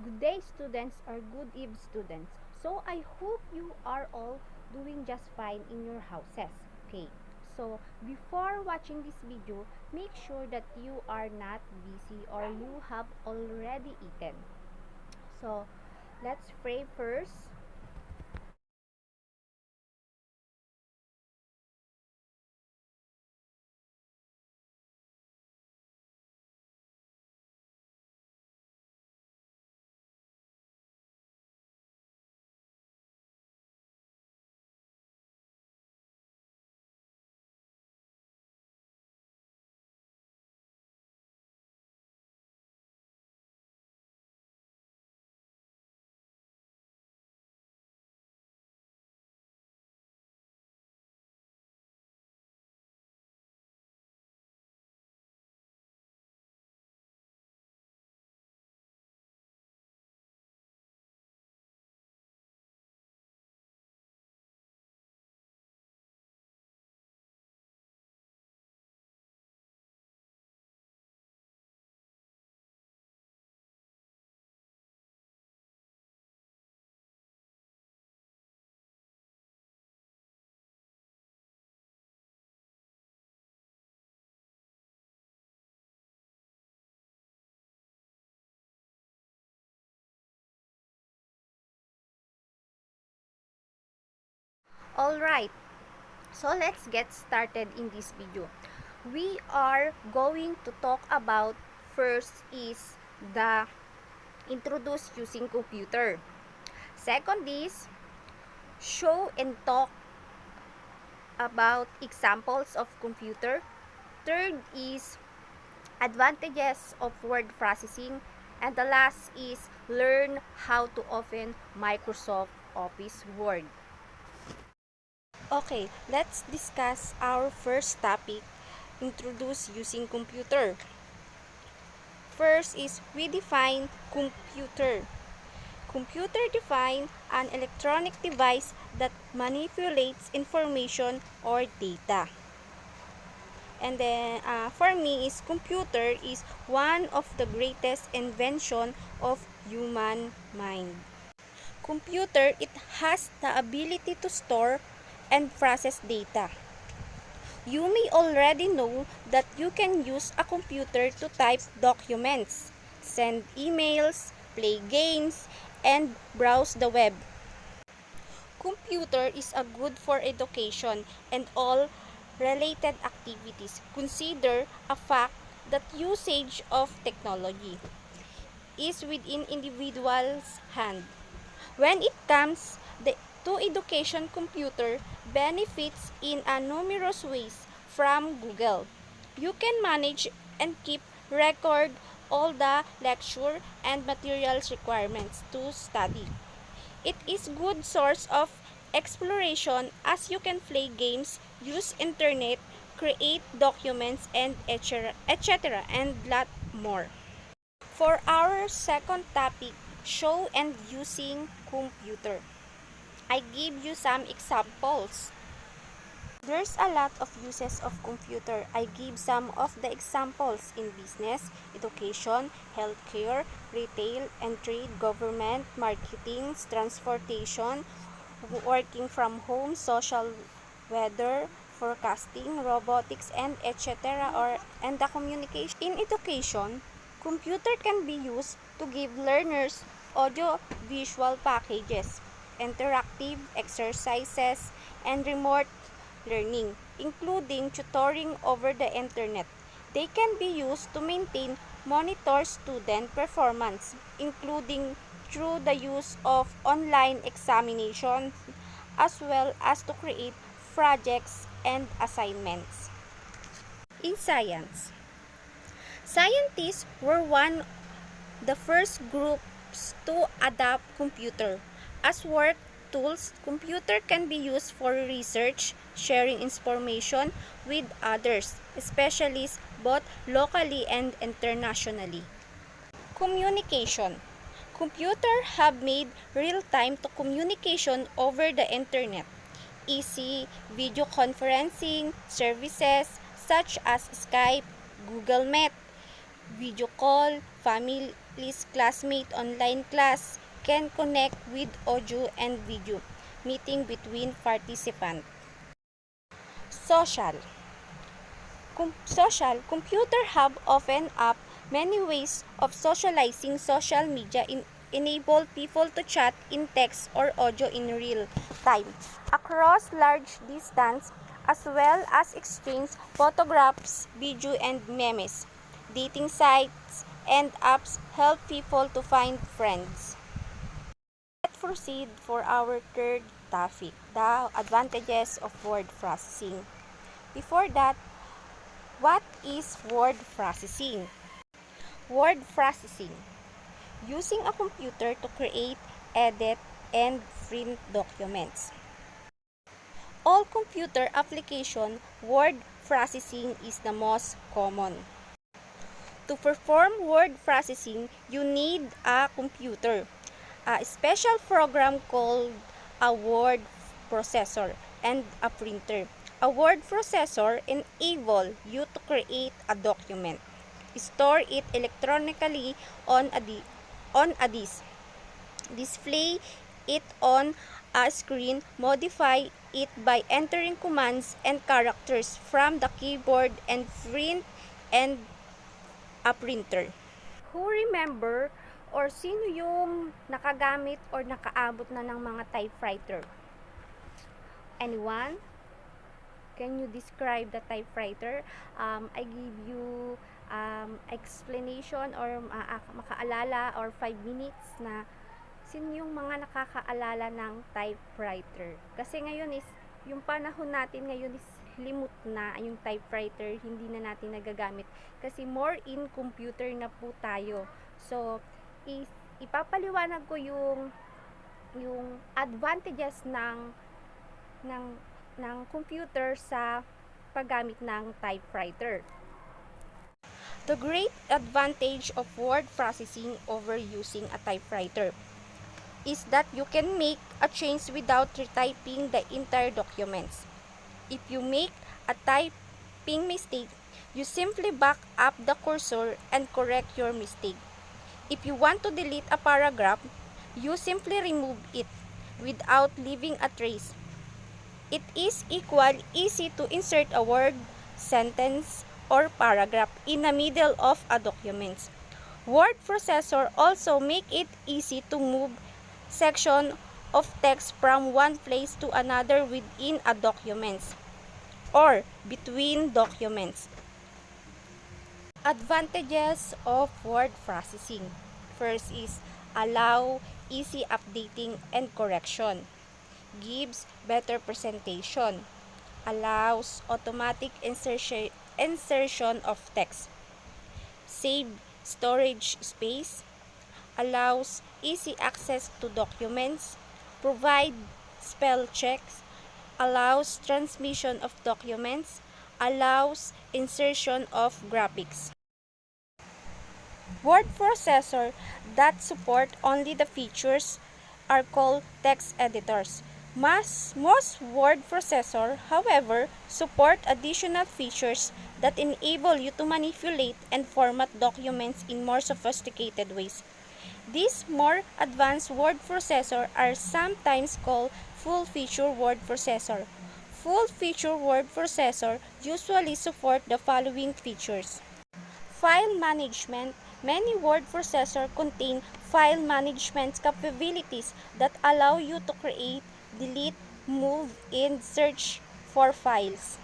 Good day students or good eve students. So I hope you are all doing just fine in your houses. Okay. So before watching this video, make sure that you are not busy or you have already eaten. So let's pray first. All right. So let's get started in this video. We are going to talk about first is the introduce using computer. Second is show and talk about examples of computer. Third is advantages of word processing. And the last is learn how to open Microsoft Office Word. Okay, let's discuss our first topic, introduce using computer. First is we define computer. Computer define an electronic device that manipulates information or data. And then for me is computer is one of the greatest invention of human mind. Computer, it has the ability to store and process data. You may already know that you can use a computer to type documents, send emails, play games, and browse the web. Computer is a good for education and all related activities. Consider a fact that usage of technology is within individual's hand. When it comes to education, computer benefits in a numerous ways from Google. You can manage and keep record all the lecture and materials requirements to study. It is good source of exploration as you can play games, use internet, create documents, and etc. and lot more. For our second topic, show and using computer. I give you some examples. There's a lot of uses of computer. I give some of the examples in business, education, healthcare, retail and trade, government, marketing, transportation, working from home, social, weather, forecasting, robotics, and etc. and the communication. In education, computer can be used to give learners audio-visual packages, interactive exercises, and remote learning, including tutoring over the internet. They can be used to monitor student performance, including through the use of online examinations, as well as to create projects and assignments. In science, scientists were one the first groups to adopt computer as work tools. Computer can be used for research, sharing information with others, especially both locally and internationally. Communication. Computer have made real-time to communication over the internet. Easy video conferencing services such as Skype, Google Meet, Video call, families, classmate, online class can connect with audio and video meeting between participants. Social. Computer have often up many ways of socializing. Social media enable people to chat in text or audio in real time across large distance, as well as exchange photographs, video, and memes. Dating sites and apps help people to find friends. Let's proceed for our third topic, the advantages of word processing. Before that, what is word processing? Word processing. Using a computer to create, edit, and print documents. All computer application, word processing is the most common. To perform word processing, you need a computer, a special program called a word processor, and a printer. A word processor enables you to create a document, store it electronically on a disk, display it on a screen, modify it by entering commands and characters from the keyboard, and print and a printer. Who remember or sino yung nakagamit or nakaabot na ng mga typewriter? Anyone? Can you describe the typewriter? I give you explanation or makaalala or 5 minutes na sino yung mga nakakaalala ng typewriter. Kasi ngayon is, yung panahon natin ngayon is limot na yung typewriter, hindi na natin nagagamit. Kasi more in computer na po tayo. So, ipapaliwanag ko yung advantages ng computer sa paggamit ng typewriter. The great advantage of word processing over using a typewriter is that you can make a change without retyping the entire documents. If you make a typing mistake, you simply back up the cursor and correct your mistake. If you want to delete a paragraph, you simply remove it without leaving a trace. It is easy to insert a word, sentence, or paragraph in the middle of a document. Word processor also make it easy to move section of text from one place to another within a document or between documents. Advantages of word processing. First is allow easy updating and correction. Gives better presentation. Allows automatic insertion of text. Save storage space. Allows easy access to documents. Provide spell checks. Allows transmission of documents. Allows insertion of graphics. Word processor that support only the features are called text editors. Most word processor, however, support additional features that enable you to manipulate and format documents in more sophisticated ways. These more advanced word processor are sometimes called full-feature word processor. Full-feature word processor usually support the following features. File management. Many word processor contain file management capabilities that allow you to create, delete, move, and search for files.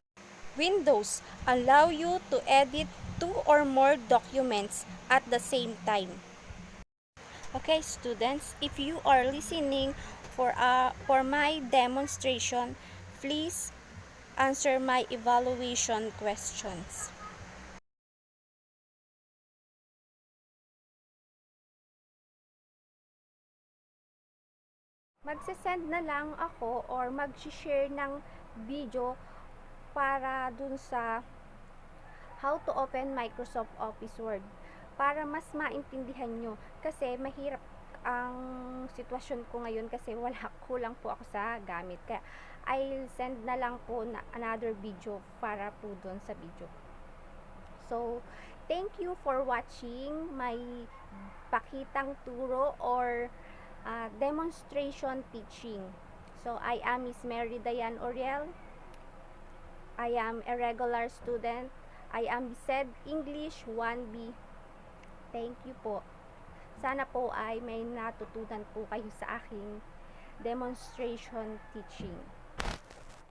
Windows allow you to edit 2 or more documents at the same time. Okay, students, if you are listening for my demonstration, please answer my evaluation questions. Magsasend na lang ako or mag-share ng video para dun sa how to open Microsoft Office Word para mas maintindihan nyo kasi mahirap ang sitwasyon ko ngayon kasi kulang po ako sa gamit, kaya I'll send na lang po na another video para po dun sa video. So Thank you for watching my pakitang turo or demonstration teaching. So I am Miss Mary Dayan Oriel. I am a regular student. I am said English 1B. Thank you po. Sana po ay may natutunan po kayo sa aking demonstration teaching.